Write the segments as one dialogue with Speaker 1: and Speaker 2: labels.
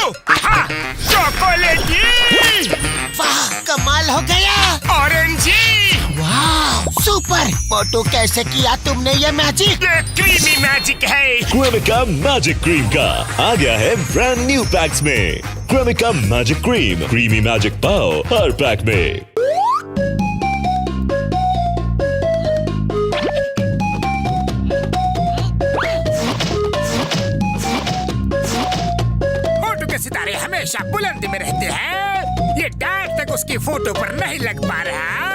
Speaker 1: हाँ, चॉकलेटी।
Speaker 2: वाह, कमाल हो गया।
Speaker 1: ऑरेंजी।
Speaker 2: वाह, सुपर। मोटू, कैसे किया तुमने ये मैजिक?
Speaker 1: ये क्रीमी मैजिक है।
Speaker 3: क्रेमिका मैजिक क्रीम का आ गया है ब्रांड न्यू पैक्स में। Cremica magic cream, creamy magic पाओ हर पैक में।
Speaker 1: मोटू के सितारे हमेशा बुलंदी में रहते हैं। ये डांट तक उसकी फोटो पर नहीं लग पा रहा।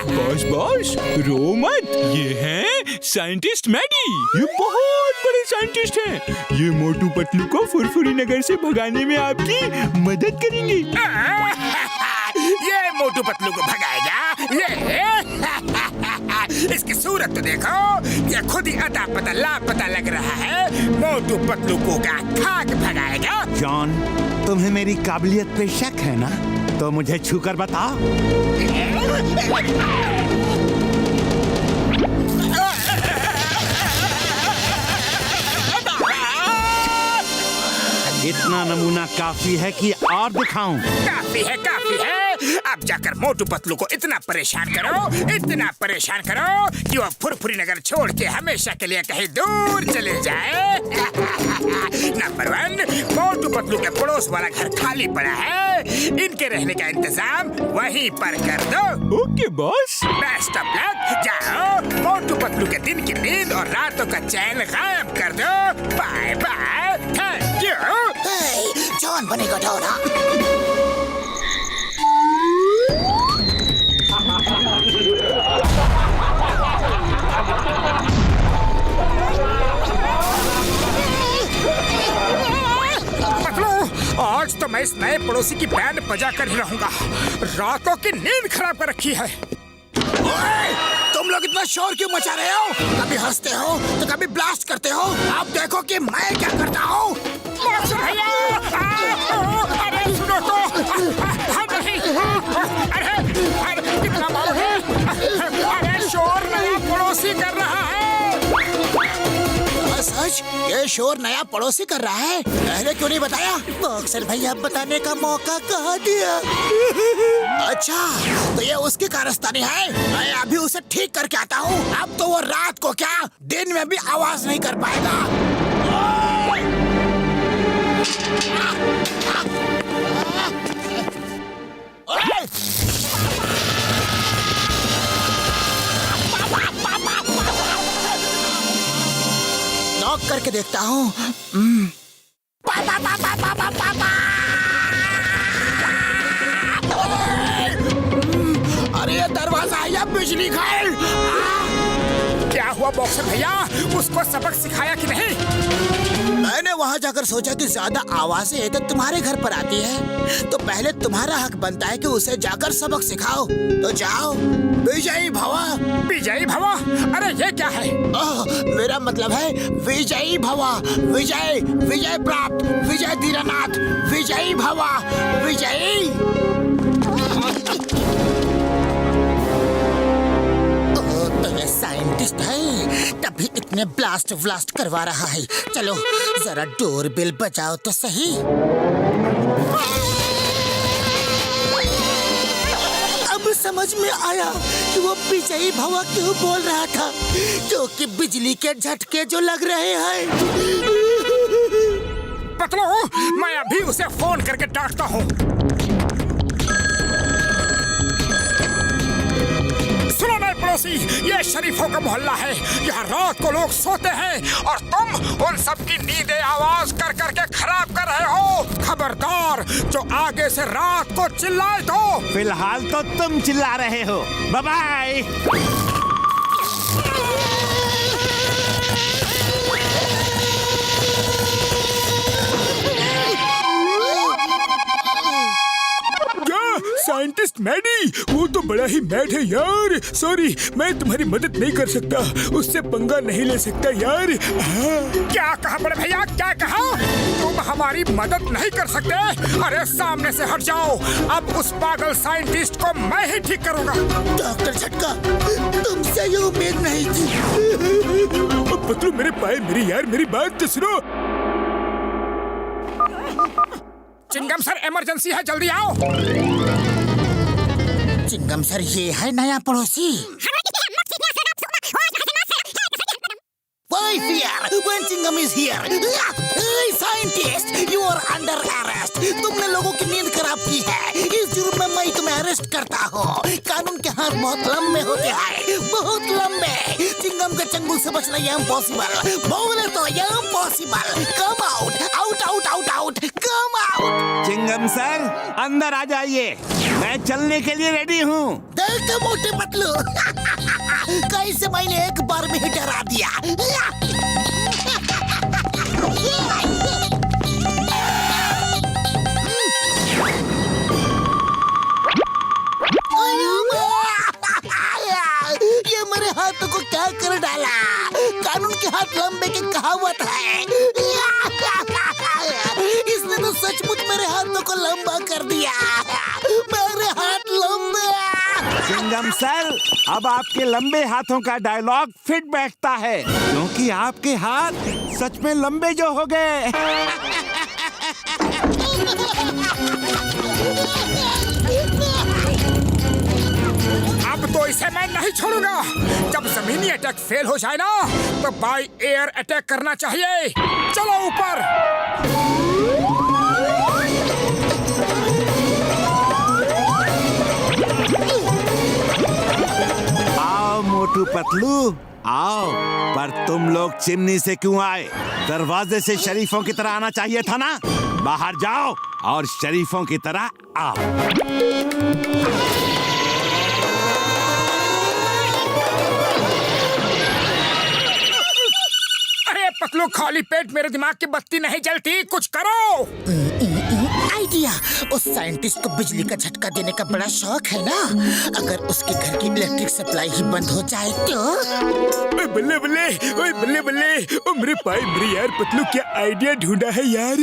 Speaker 4: बॉस बॉस, रो मत। ये हैं साइंटिस्ट मैडी। ये बहुत बड़े साइंटिस्ट हैं। ये मोटू पतलू को फुरफुरी नगर से भगाने में आपकी मदद करेंगे।
Speaker 1: ये मोटू पतलू को भगाएगा। ये इसकी सूरत तो देखो, ये खुद ही अता पता लापता लग रहा है। मोटू पतलू को क्या खाक भगाएगा?
Speaker 5: जॉन, तुम्हें मेरी काबिलियत पे शक है ना? तो मुझे छूकर बताओ। इतना नमूना काफी है कि और दिखाऊं?
Speaker 1: काफी है, काफी है। अब जाकर मोटू पतलू को इतना परेशान करो कि वो फुरफुरी नगर छोड़ के हमेशा के लिए कहीं दूर चले जाए। नंबर 1, मोटू पतलू के पड़ोस वाला घर खाली पड़ा है। इनके रहने का इंतजाम वहीं पर कर दो।
Speaker 4: Okay boss.
Speaker 1: Best of luck. जाओ, मोटू पतलू के दिन की नींद और रातों का चैन गायब कर दो। Bye bye, thank you.
Speaker 2: John बनेगा डोरा।
Speaker 1: आज तो मैं इस नए पड़ोसी की बैंड बजा कर ही रहूंगा। रातों की नींद खराब कर रखी है।
Speaker 2: ओए, तुम लोग इतना शोर क्यों मचा रहे हो? कभी हंसते हो तो कभी ब्लास्ट करते हो। अब देखो कि मैं क्या करता हूँ।
Speaker 1: भैया, अरे सुनो तो। नहीं, अरे कितना मारोगे? अरे शोर नया पड़ोसी कर रहा है।
Speaker 2: सच? ये शोर नया पड़ोसी कर रहा है? पहले क्यों नहीं बताया? बॉक्सर भैया बताने का मौका कहाँ दिया? अच्छा, तो ये उसकी कारस्तानी है। मैं अभी उसे ठीक करके आता हूँ। अब तो वो रात को क्या, दिन में भी आवाज नहीं कर पाएगा। नॉक करके देखता हूँ। अरे ये दरवाजा है या बिजली घर?
Speaker 1: क्या हुआ बॉक्सर भैया? उसको सबक सिखाया कि नहीं?
Speaker 2: मैंने वहाँ जाकर सोचा कि ज्यादा आवाजें तो तुम्हारे घर पर आती है, तो पहले तुम्हारा हक बनता है कि उसे जाकर सबक सिखाओ। तो जाओ। विजयी भवा।
Speaker 1: विजयी भवा? अरे ये क्या है?
Speaker 2: मेरा मतलब है विजयी भवा। विजय, विजय प्राप्त, विजय धीरनाथ, विजयी भवा, विजयी। तो ये साइंटिस्ट है, तभी इतने ब्लास्ट व्लास्ट करवा रहा है। चलो जरा डोर बेल बजाओ तो सही। अब समझ में आया कि वो विजयी भवा क्यों बोल रहा था, क्योंकि बिजली के झटके जो लग रहे हैं।
Speaker 1: पतलू, मैं अभी उसे फोन करके डांटता हूँ। सुनो नए पड़ोसी, ये शरीफों का मोहल्ला है। यहाँ रात को लोग सोते हैं और तुम उन सब की नींदें आवाज कर करके खराब कर रहे हो। खबरदार, जो आगे से रात को चिल्लाए तो।
Speaker 5: फिलहाल तो तुम चिल्ला रहे हो। Bye bye.
Speaker 4: साइंटिस्ट मैडी, वो तो बड़ा ही मैड है यार। सॉरी, मैं तुम्हारी मदद नहीं कर सकता। उससे पंगा नहीं ले सकता यार।
Speaker 1: क्या कहा बड़े भैया, क्या कहा? तुम हमारी मदद नहीं कर सकते? अरे सामने से हट जाओ। अब उस पागल साइंटिस्ट को मैं ही ठीक करूंगा।
Speaker 2: डॉक्टर झटका, तुमसे ये उम्मीद नहीं थी।
Speaker 4: पतलू मेरे पाए, मेरी यार, मेरी बात तो सुनो।
Speaker 1: चिंगम सर, इमरजेंसी है, जल्दी आओ।
Speaker 2: चिंगम सर, ये है नया पड़ोसी। Why fear when Chingam is here? Hey, scientist, you are under arrest. तुमने लोगों की नींद खराब की है। इस जुर्म में मैं तुम्हें अरेस्ट करता हूँ। कानून के हाथ बहुत लंबे होते हैं, बहुत लंबे। चिंगम के चंगुल से बचना ये इम्पॉसिबल। बोले तो ये impossible. Come out, out, out, out, out. Come out.
Speaker 5: Chingum sir, अंदर आ जाइए। मैं चलने के लिए रेडी हूँ।
Speaker 2: देख मोटे पतलू, कैसे मैंने एक बार में ही डरा दिया। ये मेरे हाथों को क्या कर डाला? कानून के हाथ लंबे की कहावत है। इसने तो सचमुच मेरे हाथों को लंबा कर दिया। मेरे हाथ लंबे।
Speaker 5: चिंगम सर, अब आपके लंबे हाथों का डायलॉग फिट बैठता है, क्योंकि आपके हाथ सच में लंबे जो हो गए।
Speaker 1: अब तो इसे मैं नहीं छोड़ूंगा। जब जमीनी अटैक फेल हो जाए ना, तो बाय एयर अटैक करना चाहिए। चलो ऊपर।
Speaker 5: आओ मोटू पतलू, आओ। पर तुम लोग चिमनी से क्यों आए? दरवाजे से शरीफों की तरह आना चाहिए था ना। बाहर जाओ और शरीफों की तरह आओ।
Speaker 1: अरे पतलू, खाली पेट मेरे दिमाग की बत्ती नहीं जलती, कुछ करो।
Speaker 2: आइडिया। उस साइंटिस्ट को बिजली का झटका देने का बड़ा शौक है ना। अगर उसके घर की इलेक्ट्रिक सप्लाई ही बंद हो जाए तो।
Speaker 4: बल्ले बल्ले, ओए बल्ले बल्ले, ओ मेरे भाई, मेरे यार पतलू, क्या आइडिया ढूंढा है यार।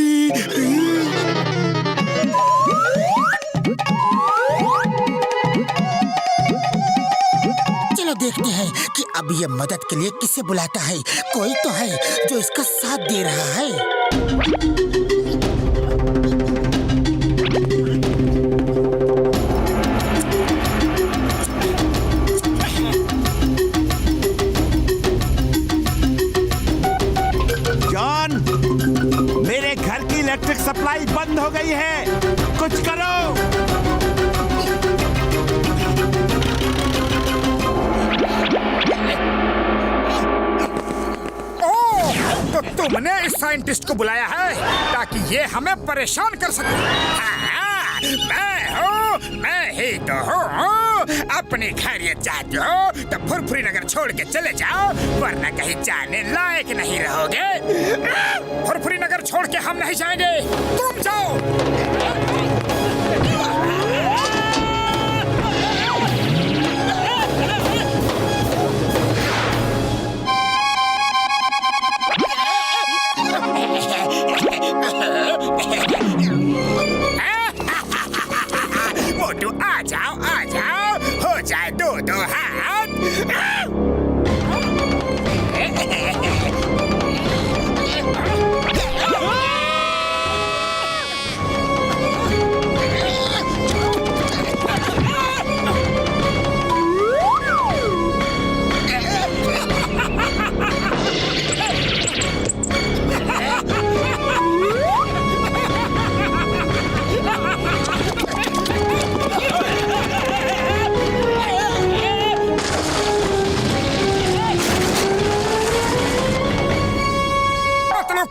Speaker 2: चलो देखते हैं कि अब ये मदद के लिए किसे बुलाता है। कोई तो है जो इसका साथ दे रहा है।
Speaker 5: जॉन, मेरे घर की इलेक्ट्रिक सप्लाई बंद हो गई है, कुछ करो।
Speaker 1: तो तुमने इस साइंटिस्ट को बुलाया है ताकि ये हमें परेशान कर सके। हाँ, मैं ही तो हूँ। अपनी खैरियत चाहते हो तो फुरफुरी नगर छोड़ के चले जाओ, वरना कहीं जाने लायक नहीं रहोगे। फुरफुरी नगर छोड़ के हम नहीं जाएंगे, तुम जाओ। मोटू, आ जाओ, हो जाए दो हाथ।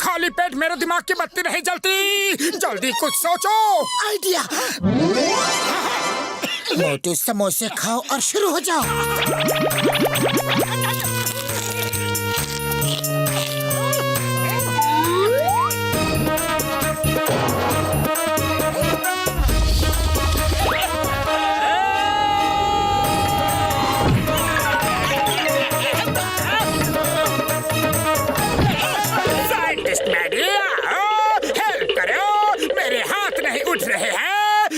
Speaker 1: खाली पेट मेरे दिमाग की बत्ती नहीं जलती। जल्दी कुछ सोचो।
Speaker 2: आइडिया। मोटू, समोसे खाओ और शुरू हो जाओ।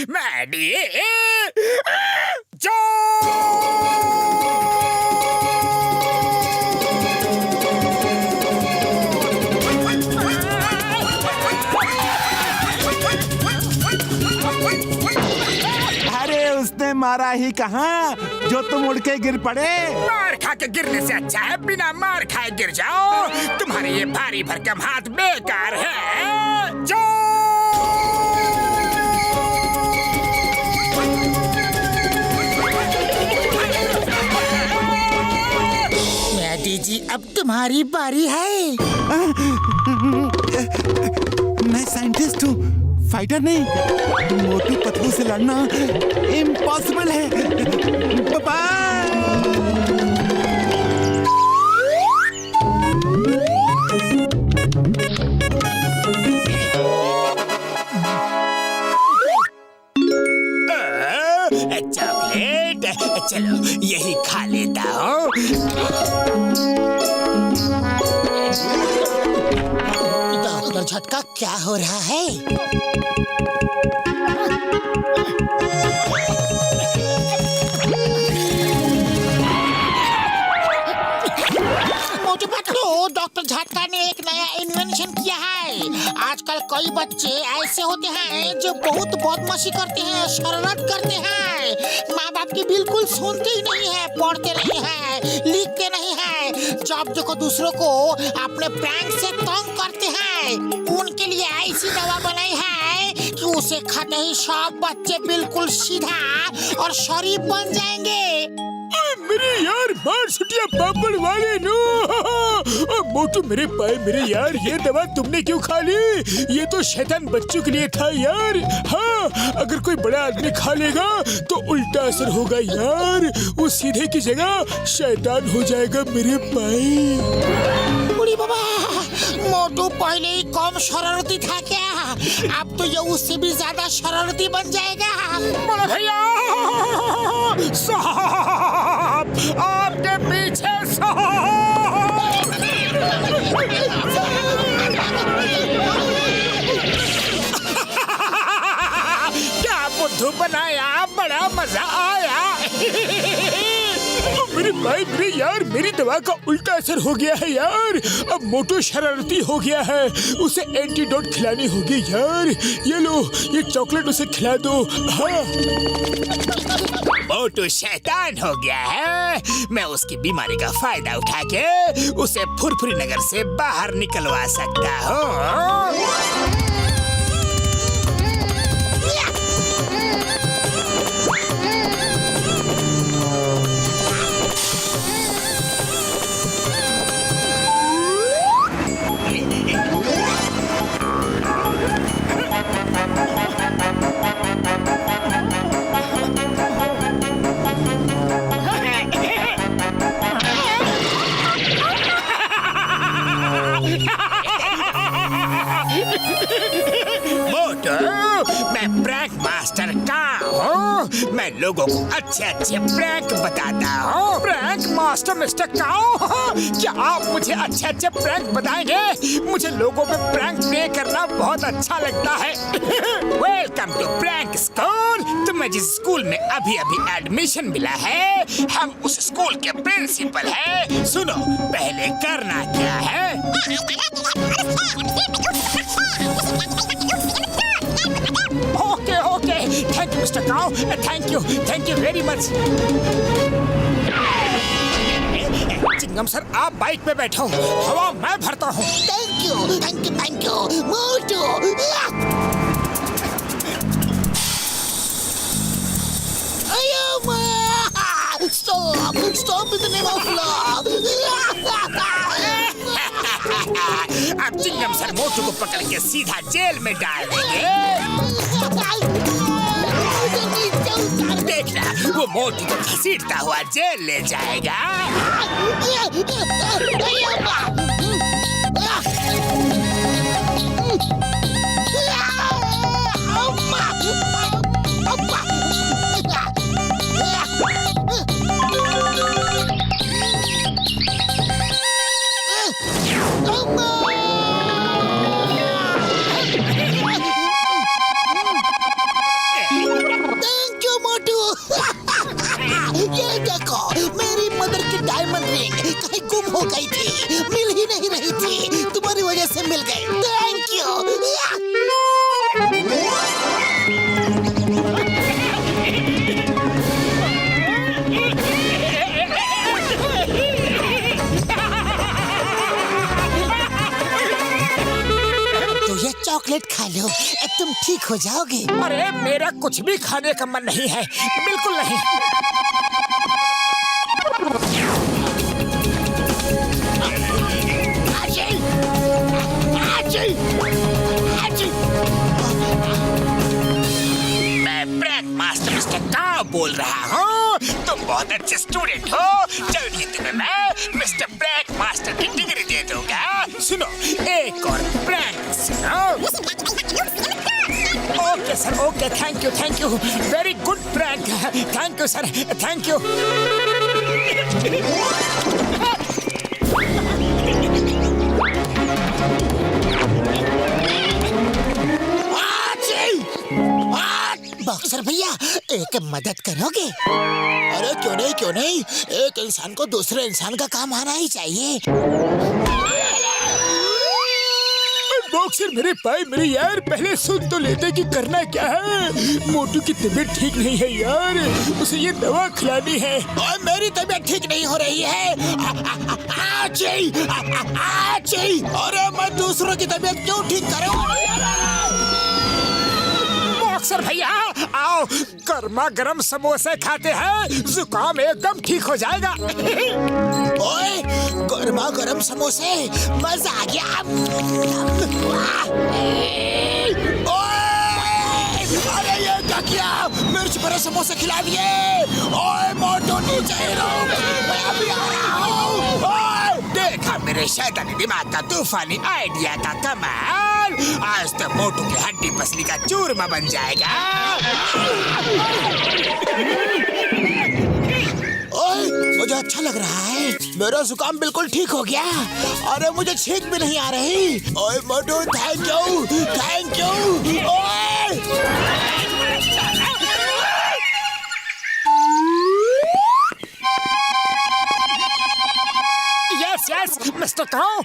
Speaker 1: मैडी, जो
Speaker 5: मारा ही कहाँ जो तुम उड़ के गिर पड़े।
Speaker 1: मार खा के गिरने से अच्छा है बिना मार खाए गिर जाओ। तुम्हारे ये भारी भरकम हाथ बेकार है। जो
Speaker 2: मैडी जी अब तुम्हारी बारी है।
Speaker 5: मैं साइंटिस्ट हूँ, फाइटर नहीं। मोटू पतलू से लड़ना इम्पॉसिबल है। बाय।
Speaker 1: चॉकलेट, चलो यही खा लेता हूँ।
Speaker 2: डॉक्टर झटका क्या हो रहा है? मोटू पतलू, डॉक्टर झटका ने एक नया इन्वेंशन किया है। आजकल कई बच्चे ऐसे होते हैं जो बहुत बदमाशी करते हैं, शरारत करते हैं, माँ बाप की बिल्कुल सुनते ही नहीं है, पढ़ते नहीं है, लिखते नहीं है। जब देखो दूसरों को अपने प्रैंक से तंग करते हैं। उनके लिए ऐसी दवा बनाई है कि उसे खाते ही सब बच्चे बिल्कुल सीधा और शरीफ बन जाएंगे।
Speaker 4: मेरे यार मार सुटिया पापड़ वाले नो। मोटू मेरे भाई मेरे यार, ये दवा तुमने क्यों खा ली? ये तो शैतान बच्चों के लिए था यार। हाँ, अगर कोई बड़ा आदमी खा लेगा तो उल्टा असर होगा यार। वो सीधे की जगह शैतान हो जाएगा मेरे भाई।
Speaker 2: बुढ़ी बाबा, मोटू पहले ही कम शरारती था क्या? अब तो ये उससे भी ज्यादा शरारती बन जाएगा।
Speaker 1: बड़ा भैया साहब, आपके पीछे क्या बुद्धू बनाया, बड़ा मजा आया।
Speaker 4: मेरे भाई मेरे यार, मेरी दवा का उल्टा असर हो गया है यार। अब मोटू शरारती हो गया है, उसे एंटीडोट खिलानी होगी यार। ये लो, ये चॉकलेट उसे खिला दो। हाँ।
Speaker 1: मोटू शैतान हो गया है। मैं उसकी बीमारी का फायदा उठा के उसे फुरफुरी नगर से बाहर निकलवा सकता हूँ। मैं प्रैंक मास्टर का हूँ। मैं लोगों को अच्छे अच्छे प्रैंक बताता हूँ। प्रैंक मास्टर मिस्टर काओ, क्या आप मुझे अच्छे अच्छे प्रैंक बताएंगे? मुझे लोगों पे प्रैंक प्ले करना बहुत अच्छा लगता है। Welcome to prank school. तुम्हें जिस स्कूल में अभी अभी एडमिशन मिला है, हम उस स्कूल के प्रिंसिपल हैं। सुनो, पहले करना क्या है। Okay okay, thank you mister Kao, thank you very much. Chingum sir, आप बाइक पे बैठो, हवा मैं भरता हूँ।
Speaker 2: Thank you Motu. Stop in the name of love.
Speaker 1: अब चिंगम सर मोटू को पकड़ के सीधा जेल में डाल देंगे। देखना, वो मोटू को घसीटता हुआ जेल ले जाएगा।
Speaker 2: ये देखो, मेरी मदर की डायमंड रिंग कहीं गुम हो गई थी, मिल ही ये चॉकलेट खा लो, तुम ठीक हो जाओगे।
Speaker 1: अरे मेरा कुछ भी खाने का मन नहीं है, बिल्कुल नहीं। मैं प्रैंक मास्टर मिस्टर काओ बोल रहा हूँ। तुम बहुत अच्छे स्टूडेंट हो, जल्दी तुम्हें मैं मिस्टर प्रैंक मास्टर की डिग्री दे दूंगा। सुनो, एक और प्रैंक सुनो। Okay sir, okay, thank you, very good prank, thank you sir, thank you.
Speaker 2: Boxer भैया, एक मदद करोगे? अरे क्यों नहीं, एक इंसान को दूसरे इंसान का काम आना ही चाहिए।
Speaker 4: बॉक्सर मेरे भाई मेरे यार, पहले सुन तो लेते कि करना क्या है। मोटू की तबीयत ठीक नहीं है यार, उसे ये दवा खिलानी है।
Speaker 2: और मेरी तबीयत ठीक नहीं हो रही है। अरे मैं दूसरों की तबीयत क्यों ठीक करूं?
Speaker 1: बॉक्सर भैया आओ, गर्मा गर्म समोसे खाते हैं, जुकाम एकदम ठीक हो जाएगा।
Speaker 2: ओए, गर्मा गर्म समोसे, मजा आ गया। ओए, अरे ये क्या किया? मिर्च भरे समोसे खिला दिए। ओए मोटू, नीचे रहो, मैं अभी आ रहा हूँ। ओए,
Speaker 1: देखा मेरे शैतानी दिमाग का तूफानी आइडिया का कमाल। आज तो मोटू की हड्डी पसली का चूरमा बन जाएगा।
Speaker 2: ओए, मुझे अच्छा लग रहा है, मेरा जुकाम बिल्कुल ठीक हो गया। अरे मुझे छींक भी नहीं आ रही। ओए मोटू, थैंक यू। ओए,
Speaker 1: यस मिस्टर काओ,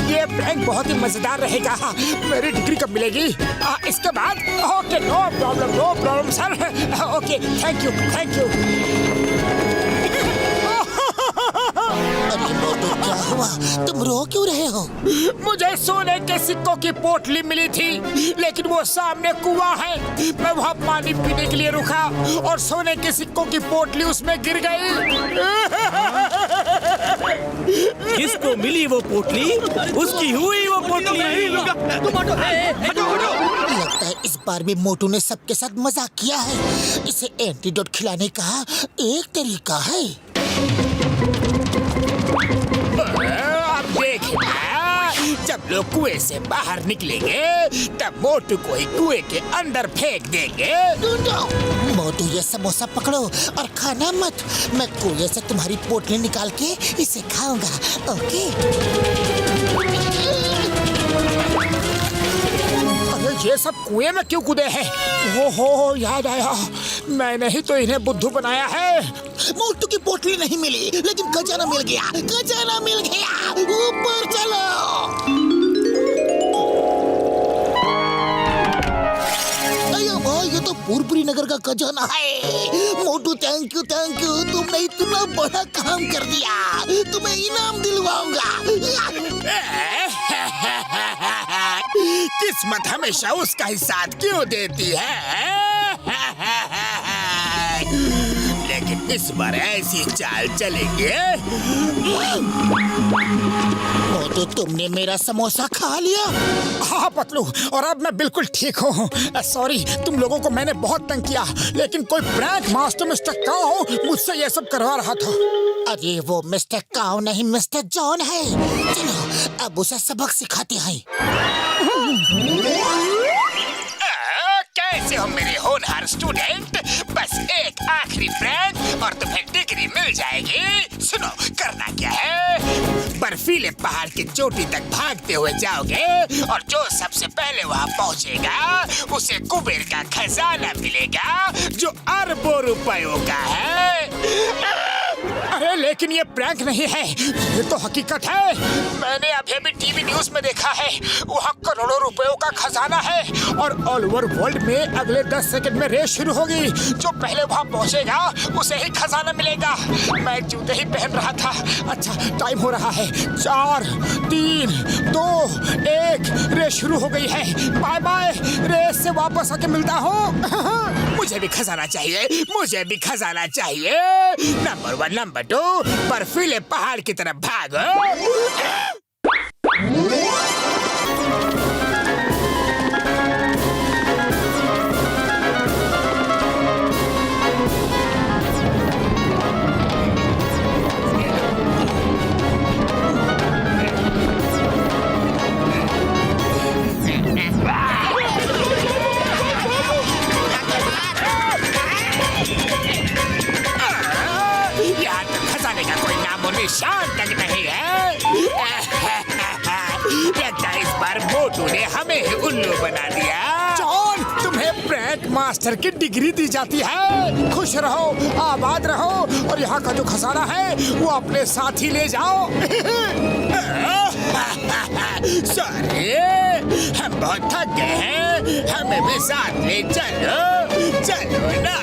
Speaker 1: ये प्रैंक बहुत ही मजेदार रहेगा। मेरी डिग्री कब मिलेगी? इसके बाद? Okay, no problem sir. Okay, thank you.
Speaker 2: अरे मोटू, क्या हुआ? तुम रो क्यों रहे हो?
Speaker 1: मुझे सोने के सिक्कों की पोटली मिली थी, लेकिन वो सामने कुआं है। मैं वहाँ पानी पीने के लिए रुका और सोने के सिक्कों की पोटली उसमें गिर गई।
Speaker 6: किसको मिली वो पोटली? उसकी हुई वो पोटली।
Speaker 2: लगता है इस बार भी मोटू ने सबके साथ मजाक किया है। इसे एंटीडोट खिलाने का एक तरीका है।
Speaker 1: अब देखना, जब लोग कुएं से बाहर निकलेंगे तब मोटू को ही कुएं के अंदर फेंक देंगे।
Speaker 2: मोटू, ये समोसा पकड़ो और खाना मत। मैं कुएं से तुम्हारी पोटली निकाल के इसे खाऊंगा। ओके?
Speaker 1: अरे ये सब कुएं में क्यों कूदे हैं? ओहो, याद आया, मैंने ही तो इन्हें बुद्धू बनाया है।
Speaker 2: मोटू की पोटली नहीं मिली, लेकिन खजाना मिल गया। ऊपर चलो। अयो भाई, ये तो पुरपुरी नगर का खजाना है। मोटू, थैंक यू। तुमने इतना बड़ा काम कर दिया, तुम्हें इनाम दिलवाऊंगा।
Speaker 1: किस्मत हमेशा उसका ही साथ क्यों देती है? लेकिन इस बार ऐसी चाल चलेंगे।
Speaker 2: मोटू, तुमने मेरा समोसा खा लिया?
Speaker 1: हाँ पतलू, और अब मैं बिल्कुल ठीक हूँ। सॉरी, तुम लोगों को मैंने बहुत तंग किया, लेकिन कोई प्रैंक मास्टर मिस्टर काओ मुझसे ये सब करवा रहा था।
Speaker 2: अरे वो मिस्टर काओ नहीं, मिस्टर जॉन है। चलो अब उसे सबक सिखाते हैं।
Speaker 1: कैसे हो मेरे होनहार स्टूडेंट? बस एक आखिरी प्रैंक और तुम्हें डिग्री मिल जाएगी। सुनो, करना क्या है? बर्फीले पहाड़ की चोटी तक भागते हुए जाओगे और जो सबसे पहले वहाँ पहुँचेगा उसे कुबेर का खजाना मिलेगा, जो अरबों रुपयों का है।
Speaker 4: अरे लेकिन ये प्रैंक नहीं है, ये तो हकीकत है। मैंने अभी अभी टीवी न्यूज में देखा है, वहाँ करोड़ों रुपयों का खजाना है और ऑल ओवर वर्ल्ड में अगले 10 सेकंड में रेस शुरू होगी। जो पहले वहाँ पहुँचेगा उसे ही खजाना मिलेगा। मैं जूते ही पहन रहा था। अच्छा टाइम हो रहा है, 4, 3, 2, 1 रेस शुरू हो गई है। बाय बाय, रेस से वापस आके मिलता हूँ।
Speaker 1: मुझे भी खजाना चाहिए, मुझे भी खजाना चाहिए। नंबर 1, नंबर 2, बर्फीले पहाड़ की तरफ भागो। यहाँ तो खजाने का कोई नामो निशान तक नहीं है। लगता है इस बार मोटू ने हमें ही उल्लू बना दिया।
Speaker 4: जॉन, तुम्हें प्रैंक मास्टर की डिग्री दी जाती है। खुश रहो, आबाद रहो और यहाँ का जो खजाना है वो अपने साथ ही ले जाओ।
Speaker 1: सॉरी, हम बहुत थक गए हैं, हमें भी साथ ले चलो, चलो ना।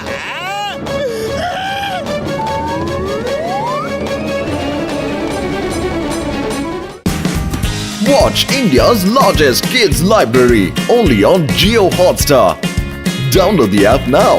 Speaker 7: Watch India's largest kids library only on Jio Hotstar. Download the app now.